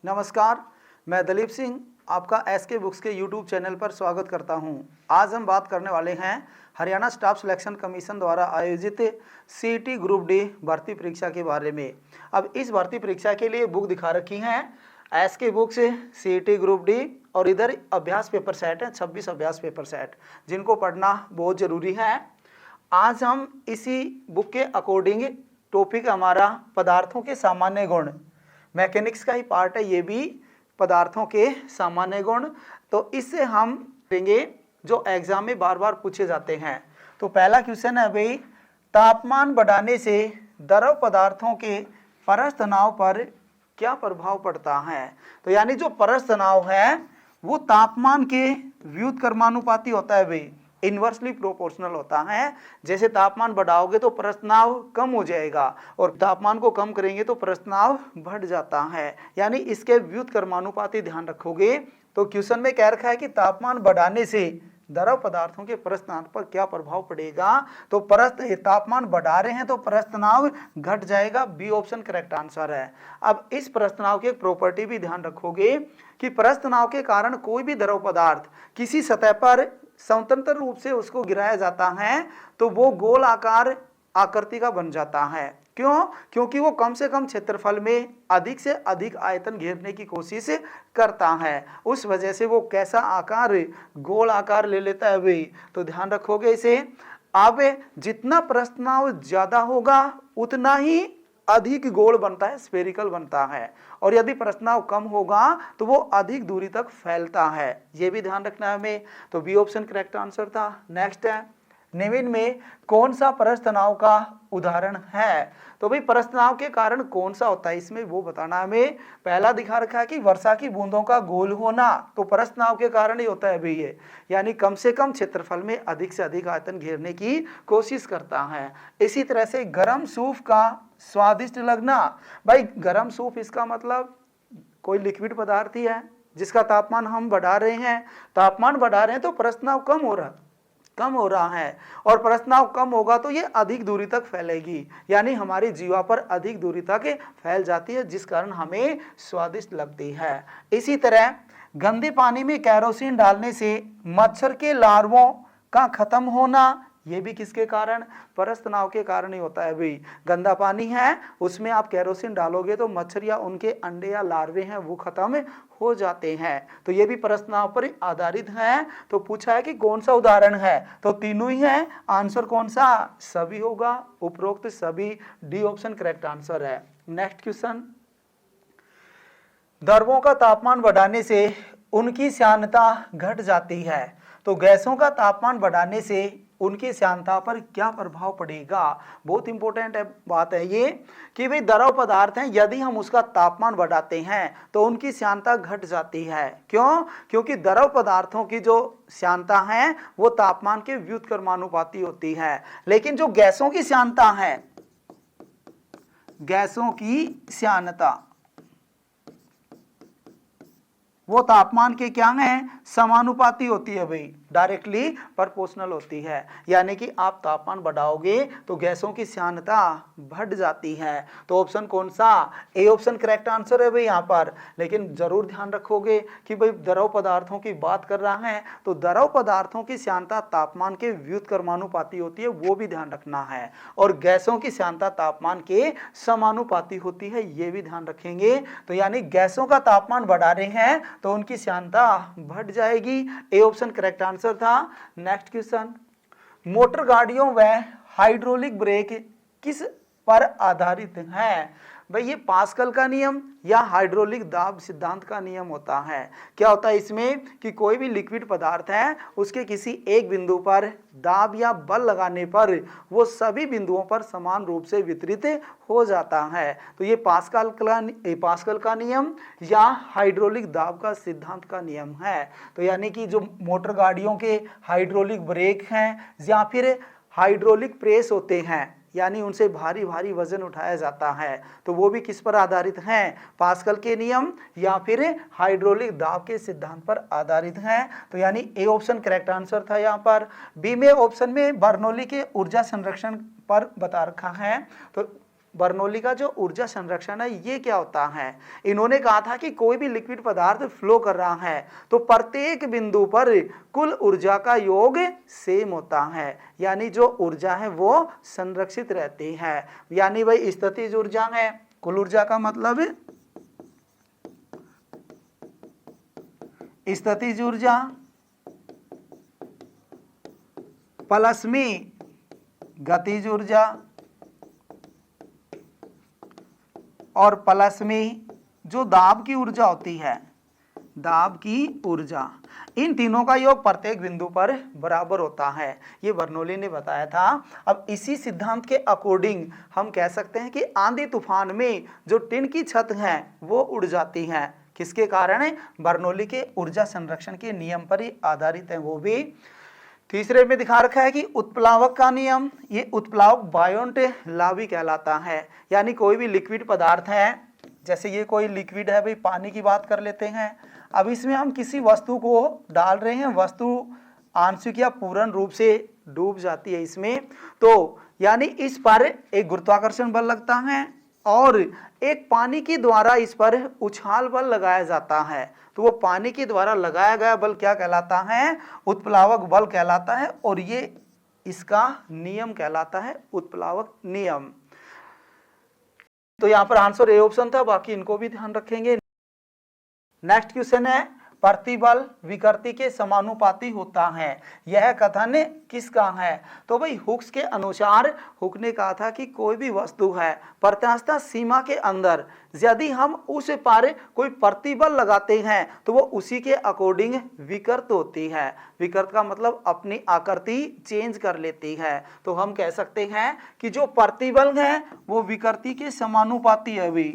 नमस्कार, मैं दलीप सिंह आपका एसके बुक्स के यूट्यूब चैनल पर स्वागत करता हूं। आज हम बात करने वाले हैं हरियाणा स्टाफ सिलेक्शन कमीशन द्वारा आयोजित सीईटी ग्रुप डी भर्ती परीक्षा के बारे में। अब इस भर्ती परीक्षा के लिए बुक दिखा रखी हैं SK books CET group D, और इधर अभ्यास पेपर सेट है 26 अभ्यास पेपर सेट, जिनको पढ़ना बहुत ज़रूरी है। आज हम इसी बुक के अकॉर्डिंग टॉपिक हमारा पदार्थों के सामान्य गुण, मैकेनिक्स का ही पार्ट है ये भी, पदार्थों के सामान्य गुण। तो इससे हम देंगे जो एग्जाम में बार बार पूछे जाते हैं। तो पहला क्वेश्चन है भाई, तापमान बढ़ाने से द्रव पदार्थों के परस्पर तनाव पर क्या प्रभाव पड़ता है। तो यानी जो परस्पर तनाव है वो तापमान के व्युत्क्रमानुपाती होता है भाई, इन्वर्सली प्रोपोर्शनल होता है। जैसे तापमान बढ़ाओगे तो परस्पर तनाव कम हो जाएगा और तापमान को कम करेंगे तो परस्पर तनाव बढ़ जाता है, यानी इसके व्युत्क्रमानुपाती ध्यान रखोगे। तो क्वेश्चन में कह रखा है कि तापमान बढ़ाने से द्रव पदार्थों के परस्पर तनाव पर क्या प्रभाव पड़ेगा। तो तापमान बढ़ा रहे हैं तो परस्पर तनाव घट जाएगा, बी ऑप्शन करेक्ट आंसर है। अब इस परस्पर तनाव की एक प्रॉपर्टी भी ध्यान रखोगे कि परस्पर तनाव के कारण कोई भी द्रव पदार्थ किसी सतह पर स्वतंत्र रूप से उसको गिराया जाता है तो वो गोल आकार आकृति का बन जाता है। क्यों? क्योंकि वो कम से कम क्षेत्रफल में अधिक से अधिक आयतन घेरने की कोशिश करता है, उस वजह से वो कैसा आकार, गोल आकार ले लेता है भाई। तो ध्यान रखोगे इसे। अब जितना परस्पर तनाव ज्यादा होगा उतना ही अधिक गोल बनता है, स्फेरिकल बनता है, और यदि परस्पर तनाव कम होगा तो वो अधिक दूरी तक फैलता है, ये भी ध्यान रखना है हमें। तो बी ऑप्शन करेक्ट आंसर था। नेक्स्ट है, निम्न में कौन सा परस्पर तनाव का उदाहरण है। तो भाई परस्पर तनाव के कारण कौन सा होता है इसमें वो बताना हमें। पहला दिखा रखा है कि वर्षा की बूंदों का गोल होना, तो परस्पर तनाव के कारण ही होता है भाई ये, यानी कम से कम क्षेत्रफल में अधिक से अधिक आयतन घेरने की कोशिश करता है। इसी तरह से गर्म सूप का स्वादिष्ट लगना, भाई गर्म सूप इसका मतलब कोई लिक्विड पदार्थ ही है जिसका तापमान हम बढ़ा रहे हैं। तापमान बढ़ा रहे हैं तो परस्पर तनाव कम हो रहा है, और परस्पर तनाव कम होगा तो ये अधिक दूरी तक फैलेगी, यानी हमारी जीवा पर अधिक दूरी तक फैल जाती है, जिस कारण हमें स्वादिष्ट लगती है। इसी तरह गंदे पानी में केरोसिन डालने से मच्छर के लार्वों का खत्म होना, ये भी किसके कारण, परस्पर तनाव के कारण ही होता है भाई। गंदा पानी है उसमें आप केरोसिन डालोगे तो मच्छर या उनके अंडे या लार्वे हैं वो खत्म हो जाते हैं, तो ये भी परस्पर तनाव पर आधारित है। तो पूछा है कि कौन सा उदाहरण है, तो तीनों ही है। आंसर कौन सा, सभी होगा, उपरोक्त सभी, डी ऑप्शन करेक्ट आंसर है। नेक्स्ट क्वेश्चन, द्रवों का तापमान बढ़ाने से उनकी श्यानता घट जाती है। तो गैसों का तापमान बढ़ाने से उनकी श्यानता पर क्या प्रभाव पड़ेगा। बहुत इंपॉर्टेंट बात है ये कि भाई द्रव पदार्थ हैं, यदि हम उसका तापमान बढ़ाते हैं तो उनकी श्यानता घट जाती है। क्यों? क्योंकि द्रव पदार्थों की जो श्यानता है वो तापमान के व्युत्क्रमानुपाती होती है, लेकिन जो गैसों की श्यानता है, गैसों की श्यानता वो तापमान के क्या है, समानुपाती होती है भाई, डायरेक्टली प्रोपोर्शनल होती है। यानी कि आप तापमान बढ़ाओगे तो गैसों की श्यानता बढ़ जाती है। तो ऑप्शन कौन सा, ए ऑप्शन करेक्ट आंसर है भाई यहाँ पर। लेकिन जरूर ध्यान रखोगे कि भाई द्रव पदार्थों की बात कर रहा है तो द्रव पदार्थों की श्यानता तापमान के व्युत्क्रमानुपाती होती है, वो भी ध्यान रखना है, और गैसों की श्यानता तापमान के समानुपाती होती है, ये भी ध्यान रखेंगे। तो यानी गैसों का तापमान बढ़ा रहे हैं तो उनकी श्यानता बढ़ जाएगी, ए ऑप्शन करेक्ट आंसर था। नेक्स्ट क्वेश्चन, मोटर गाड़ियों व हाइड्रोलिक ब्रेक किस पर आधारित है। भाई ये पास्कल का नियम या हाइड्रोलिक दाब सिद्धांत का नियम होता है। क्या होता है इसमें कि कोई भी लिक्विड पदार्थ है उसके किसी एक बिंदु पर दाब या बल लगाने पर वो सभी बिंदुओं पर समान रूप से वितरित हो जाता है। तो ये पास्कल का नियम या हाइड्रोलिक दाब का सिद्धांत का नियम है। तो यानी कि जो मोटर गाड़ियों के हाइड्रोलिक ब्रेक हैं या फिर हाइड्रोलिक प्रेस होते हैं, यानी उनसे भारी भारी वजन उठाया जाता है, तो वो भी किस पर आधारित हैं, पास्कल के नियम या फिर हाइड्रोलिक दाब के सिद्धांत पर आधारित हैं। तो यानी ए ऑप्शन करेक्ट आंसर था यहाँ पर। बी में ऑप्शन में बर्नौली के ऊर्जा संरक्षण पर बता रखा है। तो बर्नौली का जो ऊर्जा संरक्षण है ये क्या होता है। इन्होंने कहा था कि कोई भी लिक्विड पदार्थ फ्लो कर रहा है तो प्रत्येक बिंदु पर कुल ऊर्जा का योग सेम होता है, यानी जो ऊर्जा है वो संरक्षित रहती है। यानी वही स्थितिज ऊर्जा है, कुल ऊर्जा का मतलब स्थितिज ऊर्जा प्लस में गतिज ऊर्जा और प्लस में जो दाब की ऊर्जा होती है, दाब की ऊर्जा, इन तीनों का योग प्रत्येक बिंदु पर बराबर होता है। ये बर्नौली ने बताया था। अब इसी सिद्धांत के अकॉर्डिंग हम कह सकते हैं कि आंधी तूफान में जो टिन की छत है वो उड़ जाती है। किसके कारण है? बर्नौली के ऊर्जा संरक्षण के नियम पर ही आधारित है वो भी। तीसरे में दिखा रखा है कि उत्प्लावक का नियम, ये उत्प्लावक बायोंट लॉ भी कहलाता है। यानी कोई भी लिक्विड पदार्थ है, जैसे ये कोई लिक्विड है, भाई पानी की बात कर लेते हैं। अब इसमें हम किसी वस्तु को डाल रहे हैं, वस्तु आंशिक या पूर्ण रूप से डूब जाती है इसमें, तो यानी इस पर एक गुरुत्वाकर्षण बल लगता है और एक पानी के द्वारा इस पर उछाल बल लगाया जाता है। तो वो पानी के द्वारा लगाया गया बल क्या कहलाता है? उत्प्लावक बल कहलाता है और ये इसका नियम कहलाता है उत्प्लावक नियम। तो यहाँ पर आंसर ए ऑप्शन था, बाकी इनको भी ध्यान रखेंगे। नेक्स्ट क्वेश्चन है, प्रतिबल विकृति के समानुपाती होता है, यह कथन किसका है? तो भाई हुक्स के अनुसार हुक ने कहा था कि कोई भी वस्तु है प्रत्यास्थ सीमा के अंदर यदि हम उस पर कोई प्रतिबल लगाते हैं तो वो उसी के अकॉर्डिंग विकृत होती है। विकृत का मतलब अपनी आकृति चेंज कर लेती है। तो हम कह सकते हैं कि जो प्रतिबल है वो विकृति के समानुपाती है। भी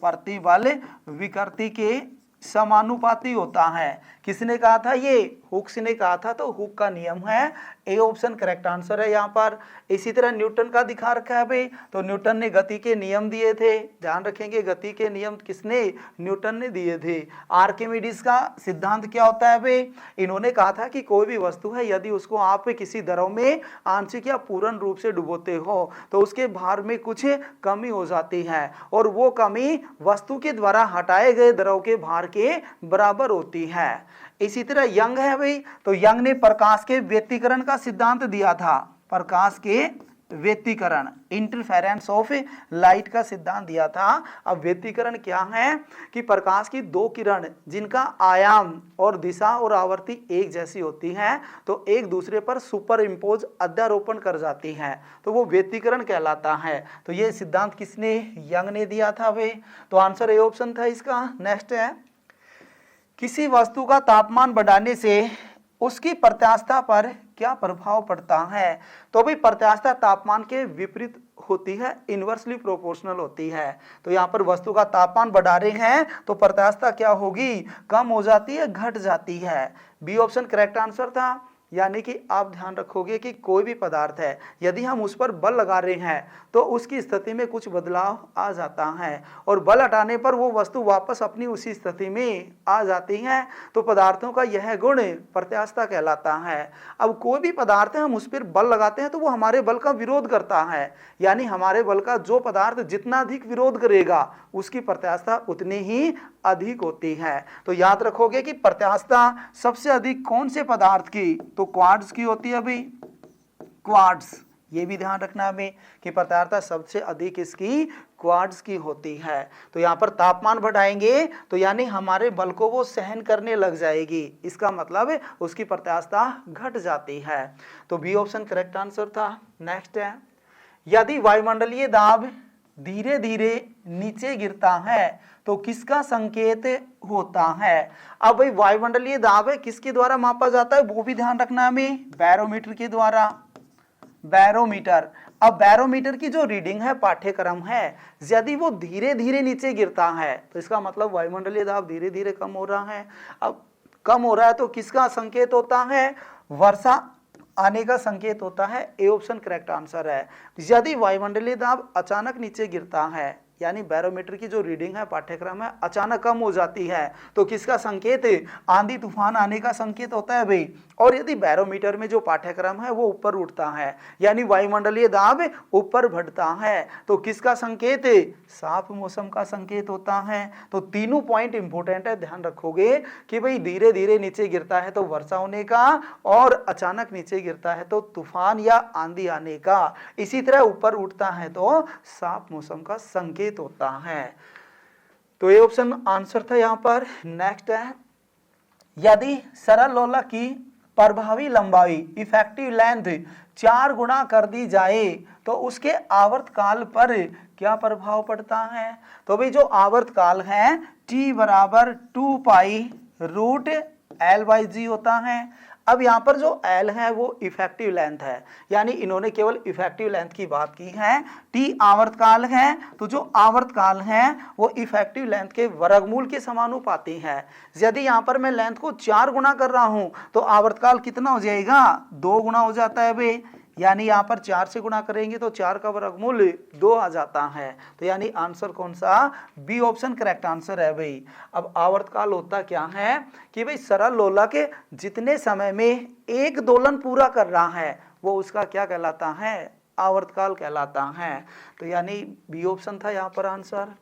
प्रतिबल विकृति के समानुपाती होता है। किसने कहा था? ये हुक्स ने कहा था। तो हुक का नियम है, ए ऑप्शन करेक्ट आंसर है यहाँ पर। इसी तरह न्यूटन का दिखा रखा है भाई, तो न्यूटन ने गति के नियम दिए थे, ध्यान रखेंगे गति के नियम किसने? न्यूटन ने दिए थे। आर्किमिडीज का सिद्धांत क्या होता है भाई? इन्होंने कहा था कि कोई भी वस्तु है यदि उसको आप किसी द्रव में आंशिक या पूर्ण रूप से डुबोते हो तो उसके भार में कुछ कमी हो जाती है और वो कमी वस्तु के द्वारा हटाए गए द्रव के भार के बराबर होती है। इसी तरह यंग है भाई, तो यंग ने प्रकाश के व्यतिकरण का सिद्धांत दिया था। प्रकाश के व्यतिकरण, इंटरफेरेंस ऑफ लाइट का सिद्धांत दिया था। अब व्यतिकरण क्या है? कि प्रकाश की दो किरण जिनका आयाम और दिशा और आवृत्ति एक जैसी होती है तो एक दूसरे पर सुपर इम्पोज अध्यारोपण कर जाती हैं, तो वो व्यतिकरण कहलाता है। तो ये सिद्धांत किसने? यंग ने दिया था भाई। तो आंसर ए ऑप्शन था इसका। नेक्स्ट है, किसी वस्तु का तापमान बढ़ाने से उसकी प्रत्यास्थता पर क्या प्रभाव पड़ता है? तो भाई प्रत्यास्थता तापमान के विपरीत होती है, इनवर्सली प्रोपोर्शनल होती है। तो यहाँ पर वस्तु का तापमान बढ़ा रहे हैं तो प्रत्यास्थता क्या होगी? कम हो जाती है, घट जाती है। बी ऑप्शन करेक्ट आंसर था। यानी कि आप ध्यान रखोगे कि कोई भी पदार्थ है यदि हम उस पर बल लगा रहे हैं तो उसकी स्थिति में कुछ बदलाव आ जाता है और बल हटाने पर वो वस्तु वापस अपनी उसी स्थिति में आ जाती है। तो पदार्थों का यह गुण प्रत्यास्थता कहलाता है। अब कोई भी पदार्थ है हम उस पर बल लगाते हैं तो वो हमारे बल का विरोध करता है, यानी हमारे बल का जो पदार्थ जितना अधिक विरोध करेगा उसकी प्रत्यास्थता उतनी ही अधिक होती है। तो याद रखोगे कि प्रत्यास्थता सबसे अधिक कौन से पदार्थ की? तो क्वार्ट्ज की होती है भाई, क्वार्ट्ज। ये भी ध्यान रखना हमें कि प्रत्यास्थता सबसे अधिक इसकी क्वार्ट्ज की होती है। तो यहाँ पर तापमान बढ़ाएंगे तो यानी हमारे बल को वो सहन करने लग जाएगी, इसका मतलब उसकी प्रत्यास्थता घट जाती है। तो बी ऑप्शन करेक्ट आंसर था। नेक्स्ट है, यदि वायुमंडलीय दाब धीरे धीरे नीचे गिरता है तो किसका संकेत होता है? अब भाई वायुमंडलीय दाब है किसके द्वारा मापा जाता है वो भी ध्यान रखना हमें, बैरोमीटर के द्वारा। बैरोमीटर, अब बैरोमीटर की जो रीडिंग है पाठ्यक्रम है यदि वो धीरे धीरे नीचे गिरता है तो इसका मतलब वायुमंडलीय दाब धीरे धीरे कम हो रहा है। अब कम हो रहा है तो किसका संकेत होता है? वर्षा आने का संकेत होता है। ए ऑप्शन करेक्ट आंसर है। यदि वायुमंडलीय दाब अचानक नीचे गिरता है यानी बैरोमीटर की जो रीडिंग है पाठ्यक्रम है अचानक कम हो जाती है तो किसका संकेत, आंधी तूफान आने का संकेत होता है भाई। और यदि बैरोमीटर में जो पाठ्यक्रम है वो ऊपर उठता है यानी वायुमंडलीय दाब ऊपर बढ़ता है तो किसका संकेत, साफ मौसम का संकेत होता है। तो तीनों पॉइंट इंपॉर्टेंट है, ध्यान रखोगे कि भाई धीरे धीरे नीचे गिरता है तो वर्षा होने का, और अचानक नीचे गिरता है तो तूफान या आंधी आने का, इसी तरह ऊपर उठता है तो साफ मौसम का संकेत होता है। तो ये ऑप्शन आंसर था यहां पर। नेक्स्ट है, यदि सरल लोलक की प्रभावी लंबाई इफेक्टिव लेंथ 4 गुना कर दी जाए तो उसके आवर्तकाल पर क्या प्रभाव पड़ता है। तो भाई जो आवर्तकाल है t बराबर 2 पाई रूट L/G होता है। अब यहाँ पर जो L है वो इफेक्टिव लेंथ है, यानी इन्होंने केवल इफेक्टिव लेंथ की बात की है। T आवर्तकाल है तो जो आवर्तकाल है वो इफेक्टिव लेंथ के वर्गमूल के समानुपाती है। यदि यहाँ पर मैं लेंथ को 4 गुना कर रहा हूं तो आवर्तकाल कितना हो जाएगा, 2 गुना हो जाता है बे, यानी यहाँ पर 4 से गुना करेंगे तो 4 का वर्गमूल 2 आ जाता है। तो यानी आंसर कौन सा, बी ऑप्शन करेक्ट आंसर है भाई। अब आवर्तकाल होता क्या है कि भाई सरल लोलक जितने समय में एक दोलन पूरा कर रहा है वो उसका क्या कहलाता है, आवर्तकाल कहलाता है। तो यानी बी ऑप्शन था यहाँ पर आंसर।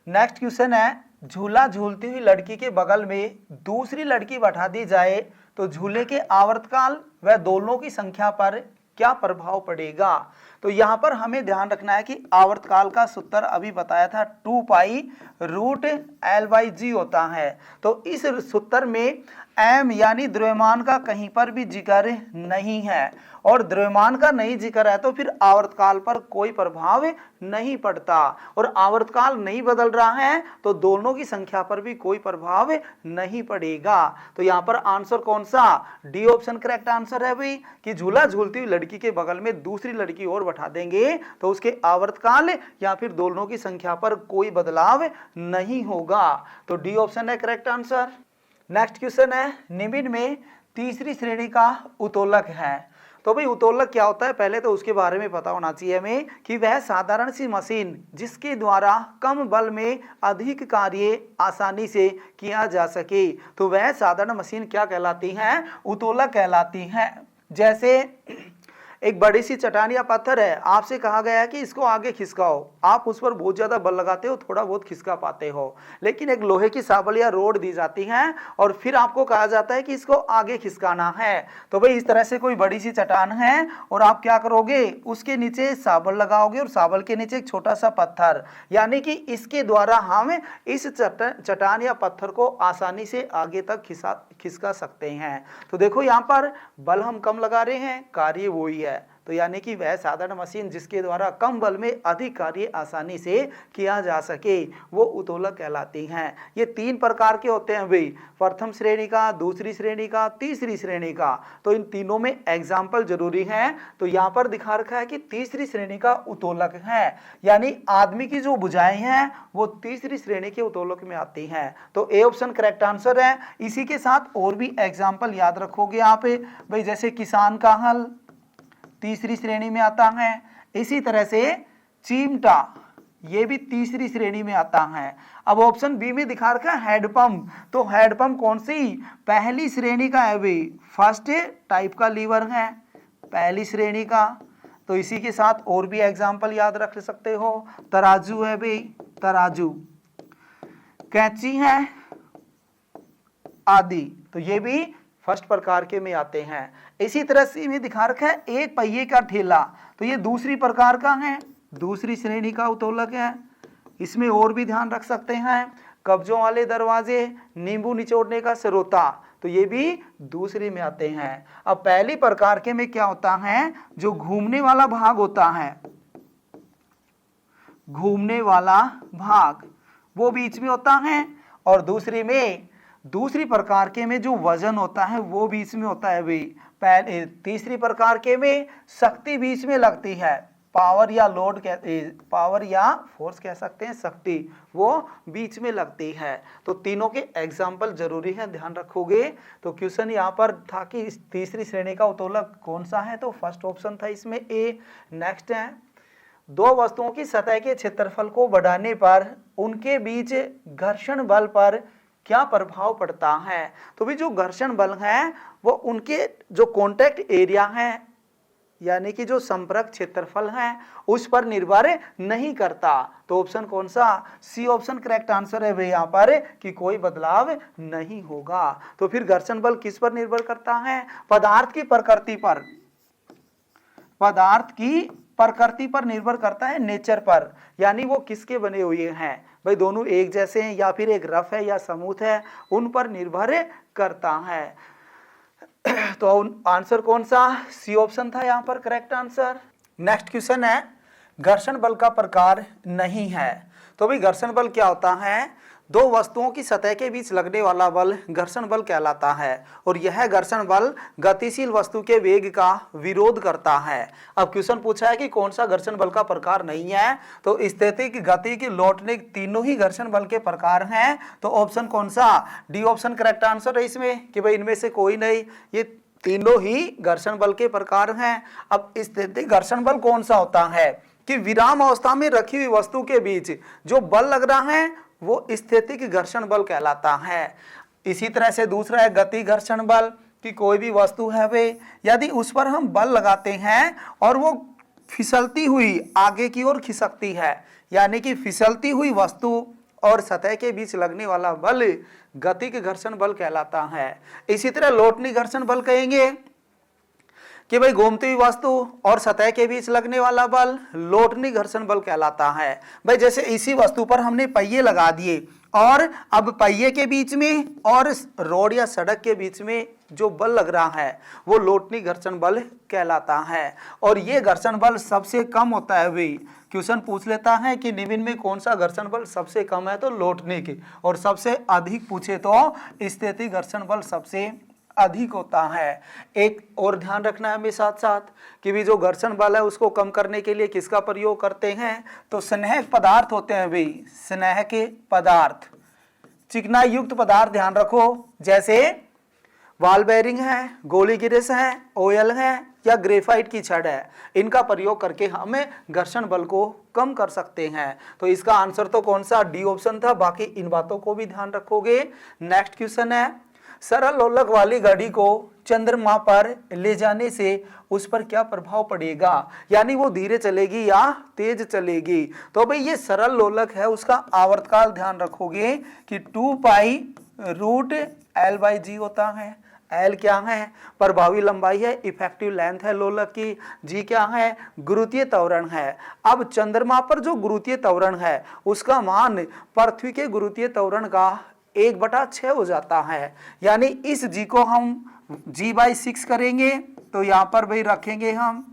नेक्स्ट क्वेश्चन है, झूला झूलती हुई लड़की के बगल में दूसरी लड़की बैठा दी जाए तो झूले के आवर्तकाल व दोलनों की संख्या पर क्या प्रभाव पड़ेगा। तो यहां पर हमें ध्यान रखना है कि आवर्तकाल का सूत्र अभी बताया था 2 पाई रूट L/G होता है। तो इस सूत्र में m यानी द्रव्यमान का कहीं पर भी जिक्र नहीं है, और द्रव्यमान का नहीं जिक्र है तो फिर आवर्तकाल पर कोई प्रभाव नहीं पड़ता, और आवर्तकाल नहीं बदल रहा है तो दोनों की संख्या पर भी कोई प्रभाव नहीं पड़ेगा। तो यहाँ पर आंसर कौन सा, डी ऑप्शन करेक्ट आंसर है भाई, कि झूला झूलती हुई लड़की के बगल में दूसरी लड़की और बैठा देंगे तो उसके आवर्तकाल या फिर दोलनों की संख्या पर कोई बदलाव नहीं होगा। तो डी ऑप्शन है करेक्ट आंसर। नेक्स्ट क्वेश्चन है, निम्न में तीसरी श्रेणी का उत्तोलक है। तो भाई उत्तोलक क्या होता है, पहले तो उसके बारे में पता होना चाहिए हमें कि वह साधारण सी मशीन जिसके द्वारा कम बल में अधिक कार्य आसानी से किया जा सके, तो वह साधारण मशीन क्या कहलाती है, उत्तोलक कहलाती है। जैसे एक बड़ी सी चट्टान या पत्थर है, आपसे कहा गया है कि इसको आगे खिसकाओ, आप उस पर बहुत ज्यादा बल लगाते हो, थोड़ा बहुत खिसका पाते हो, लेकिन एक लोहे की साबल या रोड दी जाती है और फिर आपको कहा जाता है कि इसको आगे खिसकाना है। तो भाई इस तरह से कोई बड़ी सी चट्टान है और आप क्या करोगे, उसके नीचे साबल लगाओगे और साबल के नीचे एक छोटा सा पत्थर, यानी कि इसके द्वारा हम इस चट्टान या पत्थर को आसानी से आगे तक खिसका सकते हैं। तो देखो यहाँ पर बल हम कम लगा रहे हैं, कार्य वही है। तो यानी कि वह साधारण मशीन जिसके द्वारा कम बल में अधिक कार्य आसानी से किया जा सके वो उत्तोलक कहलाती हैं। ये 3 प्रकार के होते हैं भाई, प्रथम श्रेणी का, दूसरी श्रेणी का, तीसरी श्रेणी का। तो इन तीनों में एग्जाम्पल जरूरी है। तो यहाँ पर दिखा रखा है कि तीसरी श्रेणी का उत्तोलक है, यानी आदमी की जो भुजाएं हैं वो तीसरी श्रेणी के उत्तोलक में आती हैं। तो ए ऑप्शन करेक्ट आंसर है। इसी के साथ और भी एग्जाम्पल याद रखोगे आप भाई, जैसे किसान का हल तीसरी श्रेणी में आता है, इसी तरह से चिमटा ये भी तीसरी श्रेणी में आता है। अब ऑप्शन बी में दिखा रखा है हैंडपंप, तो हैंडपंप कौन सी, पहली श्रेणी का है भाई, फर्स्ट टाइप का लीवर है, पहली श्रेणी का। तो इसी के साथ और भी एग्जांपल याद रख सकते हो, तराजू है भाई, तराजू, कैंची है आदि, तो ये भी फर्स्ट प्रकार के में आते हैं। इसी तरह से में दिखा रखा है एक पहिए का ठेला, तो ये दूसरी प्रकार का है, दूसरी श्रेणी का उत्तोलक है। इसमें और भी ध्यान रख सकते हैं, कब्जों वाले दरवाजे, नींबू निचोड़ने का सरोता, तो ये भी दूसरी में आते हैं। अब पहली प्रकार के में क्या होता है, जो घूमने वाला भाग होता है, घूमने वाला भाग वो बीच में होता है, और दूसरी प्रकार के में जो वजन होता है वो बीच में होता है भाई। तीसरी प्रकार के में शक्ति बीच में लगती है, पावर या लोड पावर या फोर्स कह सकते हैं, शक्ति वो बीच में लगती है। तो तीनों के एग्जाम्पल जरूरी है, ध्यान रखोगे। तो क्वेश्चन यहाँ पर था कि तीसरी श्रेणी का उत्तोलक कौन सा है, तो फर्स्ट ऑप्शन था इसमें ए। नेक्स्ट है, दो वस्तुओं की सतह के क्षेत्रफल को बढ़ाने पर उनके बीच घर्षण बल पर क्या प्रभाव पड़ता है। तो भी जो घर्षण बल है वो उनके जो कॉन्टैक्ट एरिया है यानी कि जो संपर्क क्षेत्रफल है उस पर निर्भर नहीं करता। तो ऑप्शन कौन सा, सी ऑप्शन करेक्ट आंसर है भाई यहाँ पर कि कोई बदलाव नहीं होगा। तो फिर घर्षण बल किस पर निर्भर करता है, पदार्थ की प्रकृति पर, पदार्थ की प्रकृति पर निर्भर करता है, नेचर पर, यानी वो किसके बने हुए हैं भाई, दोनों एक जैसे हैं या फिर एक रफ है या स्मूथ है, उन पर निर्भर करता है। तो आंसर कौन सा, सी ऑप्शन था यहाँ पर करेक्ट आंसर। नेक्स्ट क्वेश्चन है घर्षण बल का प्रकार नहीं है। तो भाई घर्षण बल क्या होता है, दो वस्तुओं की सतह के बीच लगने वाला बल घर्षण बल कहलाता है और यह घर्षण बल गतिशील वस्तु के वेग का विरोध करता है। अब क्वेश्चन पूछा है कि कौन सा घर्षण बल का प्रकार नहीं है, तो स्थैतिक, गति की, लौटने, तीनों ही घर्षण बल के प्रकार हैं। तो ऑप्शन कौन सा, डी ऑप्शन करेक्ट आंसर है इसमें कि भाई इनमें से कोई नहीं, ये तीनों ही घर्षण बल के प्रकार हैं। अब स्थैतिक घर्षण बल कौन सा होता है कि विराम अवस्था में रखी हुई वस्तु के बीच जो बल लग रहा है वो स्थैतिक घर्षण बल कहलाता है। इसी तरह से दूसरा है गति घर्षण बल कि कोई भी वस्तु है वे यदि उस पर हम बल लगाते हैं और वो फिसलती हुई आगे की ओर खिसकती है, यानी कि फिसलती हुई वस्तु और सतह के बीच लगने वाला बल गतिक घर्षण बल कहलाता है। इसी तरह लौटनी घर्षण बल कहेंगे कि भाई घूमती हुई वस्तु और सतह के बीच लगने वाला बल लौटनी घर्षण बल कहलाता है। भाई जैसे इसी वस्तु पर हमने पहिए लगा दिए और अब पहिए के बीच में और रोड या सड़क के बीच में जो बल लग रहा है वो लौटनी घर्षण बल कहलाता है और ये घर्षण बल सबसे कम होता है। भाई क्वेश्चन पूछ लेता है कि निम्न में कौन सा घर्षण बल सबसे कम है, तो लौटने के, और सबसे अधिक पूछे तो स्थैतिक घर्षण बल सबसे अधिक होता है। एक और ध्यान रखना है हमें साथ साथ कि भी जो घर्षण बल है उसको कम करने के लिए किसका प्रयोग करते हैं, तो स्नेहक पदार्थ होते हैं भाई, स्नेह के पदार्थ, चिकनाई युक्त पदार्थ ध्यान रखो, जैसे वाल बेरिंग है, गोली गिरिस है, ऑयल है या ग्रेफाइट की छड़ है, इनका प्रयोग करके हमें घर्षण बल को कम कर सकते हैं। तो इसका आंसर तो कौन सा, डी ऑप्शन था। बाकी इन बातों को भी ध्यान रखोगे। नेक्स्ट क्वेश्चन है सरल लोलक वाली घड़ी को चंद्रमा पर ले जाने से उस पर क्या प्रभाव पड़ेगा, यानी वो धीरे चलेगी या तेज चलेगी। तो भाई ये सरल लोलक है, उसका आवर्तकाल ध्यान रखोगे कि 2 पाई रूट L/G होता है। L क्या है, प्रभावी लंबाई है, इफेक्टिव लेंथ है लोलक की, G क्या है, गुरुत्वीय त्वरण है। अब चंद्रमा पर जो गुरुत्वीय त्वरण है उसका मान पृथ्वी के गुरुत्वीय त्वरण का 1/6 हो जाता है, यानी इस G को हम G/6 करेंगे तो यहाँ पर भाई रखेंगे हम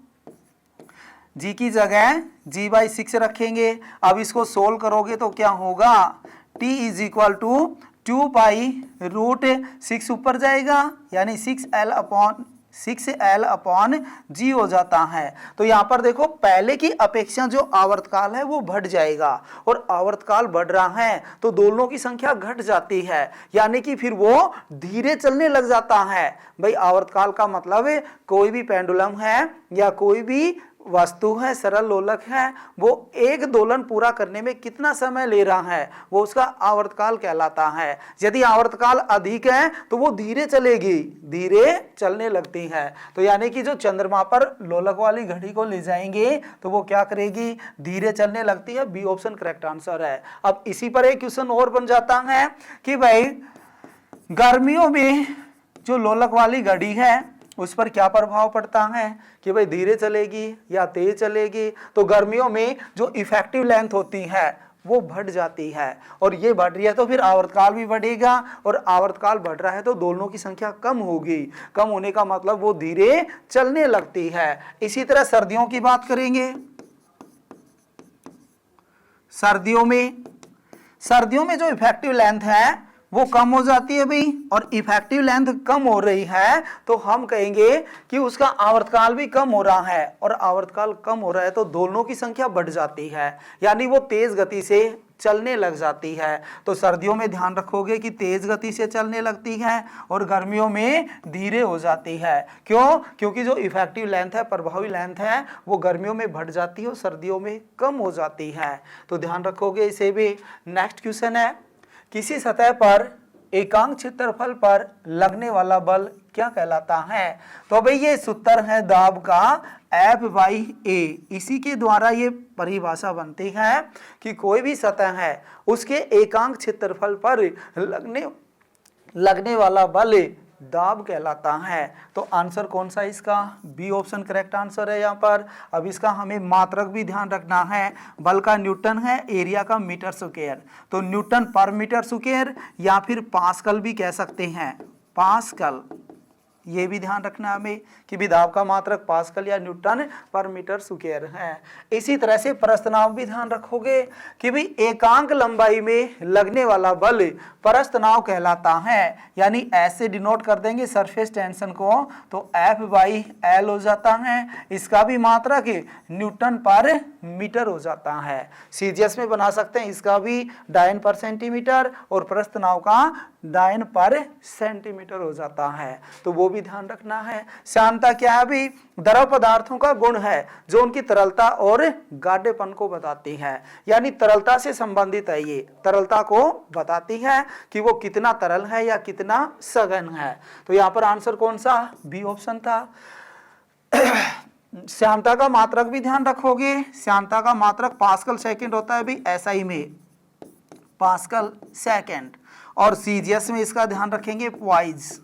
G की जगह G/6 रखेंगे। अब इसको सोल्व करोगे तो क्या होगा, T = 2 पाई रूट 6 ऊपर जाएगा यानी 6L/G हो जाता है। तो यहाँ पर देखो पहले की अपेक्षा जो आवर्तकाल है वो बढ़ जाएगा और आवर्तकाल बढ़ रहा है तो दोलनों की संख्या घट जाती है, यानी कि फिर वो धीरे चलने लग जाता है। भाई आवर्तकाल का मतलब है कोई भी पेंडुलम है या कोई भी वस्तु है, सरल लोलक है, वो एक दोलन पूरा करने में कितना समय ले रहा है वो उसका आवर्तकाल कहलाता है। यदि आवर्तकाल अधिक है तो वो धीरे चलेगी, धीरे चलने लगती है। तो यानी कि जो चंद्रमा पर लोलक वाली घड़ी को ले जाएंगे तो वो क्या करेगी, धीरे चलने लगती है। बी ऑप्शन करेक्ट आंसर है। अब इसी पर एक क्वेश्चन और बन जाता है कि भाई गर्मियों में जो लोलक वाली घड़ी है उस पर क्या प्रभाव पड़ता है कि भाई धीरे चलेगी या तेज चलेगी। तो गर्मियों में जो इफेक्टिव लेंथ होती है वो बढ़ जाती है और ये बढ़ रही है तो फिर आवर्तकाल भी बढ़ेगा और आवर्तकाल बढ़ रहा है तो दोलनों की संख्या कम होगी। कम होने का मतलब वो धीरे चलने लगती है। इसी तरह सर्दियों की बात करेंगे। सर्दियों में जो इफेक्टिव लेंथ है वो कम हो जाती है भाई, और इफेक्टिव लेंथ कम हो रही है तो हम कहेंगे कि उसका आवर्तकाल भी कम हो रहा है, और आवर्तकाल कम हो रहा है तो दोलनों की संख्या बढ़ जाती है, यानी वो तेज गति से चलने लग जाती है। तो सर्दियों में ध्यान रखोगे कि तेज गति से चलने लगती है और गर्मियों में धीरे हो जाती है। क्यों? क्योंकि जो इफेक्टिव लेंथ है, प्रभावी लेंथ है, वो गर्मियों में बढ़ जाती है और सर्दियों में कम हो जाती है। तो ध्यान रखोगे इसे भी। नेक्स्ट क्वेश्चन है, किसी सतह पर एकांक क्षेत्रफल पर लगने वाला बल क्या कहलाता है? तो भाई ये सूत्र है दाब का F/A। इसी के द्वारा ये परिभाषा बनती है कि कोई भी सतह है उसके एकांक क्षेत्रफल पर लगने वाला बल दाब कहलाता है। तो आंसर कौन सा इसका? बी ऑप्शन करेक्ट आंसर है यहाँ पर। अब इसका हमें मात्रक भी ध्यान रखना है। बल का न्यूटन है, एरिया का मीटर स्क्वायर, तो न्यूटन पर मीटर स्क्वायर या फिर पास्कल भी कह सकते हैं, पास्कल। ये भी ध्यान रखना हमें कि विदाब का मात्रक पास्कल या न्यूटन पर मीटर स्क्वायर है। इसी तरह से प्रस्थनाव भी ध्यान रखोगे कि भी एकांक लंबाई में लगने वाला बल प्रस्थनाव कहलाता है, यानी ऐसे डिनोट कर देंगे सरफेस टेंशन को, तो F/L हो जाता है। इसका भी मात्रक न्यूटन पर मीटर हो जाता है। सीजीएस में बना सकते हैं इसका भी डायन पर सेंटीमीटर और प्रस्थनाव का डायन पर सेंटीमीटर हो जाता है, तो वो भी ध्यान रखना है। श्यानता क्या है भी? द्रव पदार्थों का गुण है जो उनकी तरलता और गाढ़ेपन को बताती है, यानी तरलता से संबंधित है। ये तरलता को बताती है कि वो कितना तरल है या कितना सघन है। तो यहाँ पर आंसर कौन सा? बी ऑप्शन था। श्यानता का मात्रक भी ध्यान रखोगे। श्यानता का मात्रक पास्कल सेकंड होता है भी, एसआई में पास्कल सेकंड, और सीजीएस में इसका ध्यान रखेंगे पॉइज।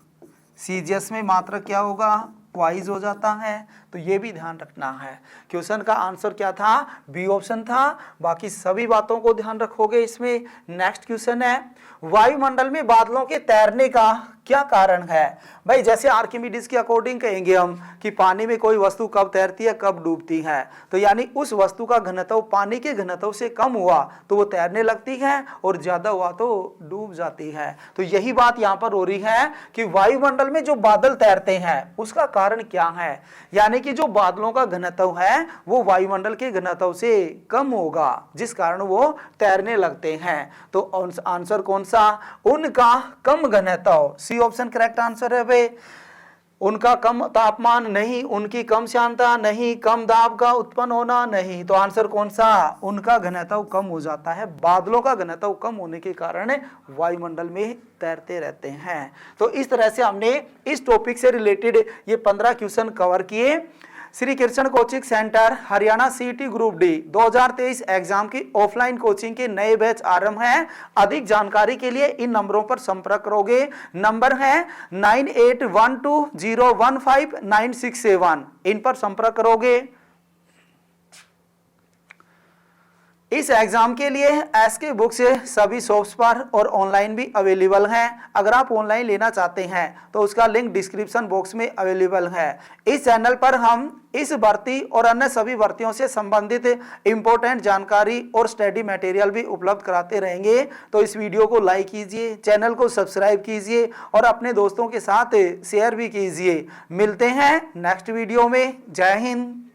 सीजीएस में मात्रक क्या होगा? पॉइज हो जाता है। तो ये भी ध्यान रखना है। क्वेश्चन का आंसर क्या था? बी ऑप्शन था। बाकी सभी बातों को ध्यान रखोगे इसमें। नेक्स्ट क्वेश्चन है, वायुमंडल में बादलों के तैरने का क्या कारण है? भाई जैसे आर्किमिडीज के अकॉर्डिंग कहेंगे हम कि पानी में कोई वस्तु कब तैरती है, कब डूबती है, तो यानी उस वस्तु का घनत्व पानी के घनत्व से कम हुआ तो वो तैरने लगती है और ज्यादा हुआ तो डूब जाती है। तो यही बात यहाँ पर हो रही है कि वायुमंडल में जो बादल तैरते हैं उसका कारण क्या है, यानी कि जो बादलों का घनत्व है वो वायुमंडल के घनत्व से कम होगा जिस कारण वो तैरने लगते हैं। तो आंसर कौन सा? उनका कम घनत्व। सी ऑप्शन करेक्ट आंसर है भाई। उनका कम तापमान नहीं, उनकी कम श्यानता नहीं, कम दाब का उत्पन्न होना नहीं। तो आंसर कौन सा? उनका घनत्व कम हो जाता है। बादलों का घनत्व कम होने के कारण वायुमंडल में तैरते रहते हैं। तो इस तरह से हमने इस टॉपिक से रिलेटेड ये 15 क्वेश्चन कवर किए। Shri Krishna coaching centre Haryana CET group D 2023 exam की ऑफलाइन कोचिंग के नए बैच आरंभ हैं। अधिक जानकारी के लिए इन नंबरों पर संपर्क करोगे। नंबर है 9812015967। इन पर संपर्क करोगे। इस एग्जाम के लिए एसके बुक्स सभी शॉप्स पर और ऑनलाइन भी अवेलेबल हैं। अगर आप ऑनलाइन लेना चाहते हैं तो उसका लिंक डिस्क्रिप्शन बॉक्स में अवेलेबल है। इस चैनल पर हम इस भर्ती और अन्य सभी भर्तियों से संबंधित इंपॉर्टेंट जानकारी और स्टडी मटेरियल भी उपलब्ध कराते रहेंगे। तो इस वीडियो को लाइक कीजिए, चैनल को सब्सक्राइब कीजिए और अपने दोस्तों के साथ शेयर भी कीजिए। मिलते हैं नेक्स्ट वीडियो में। जय हिंद।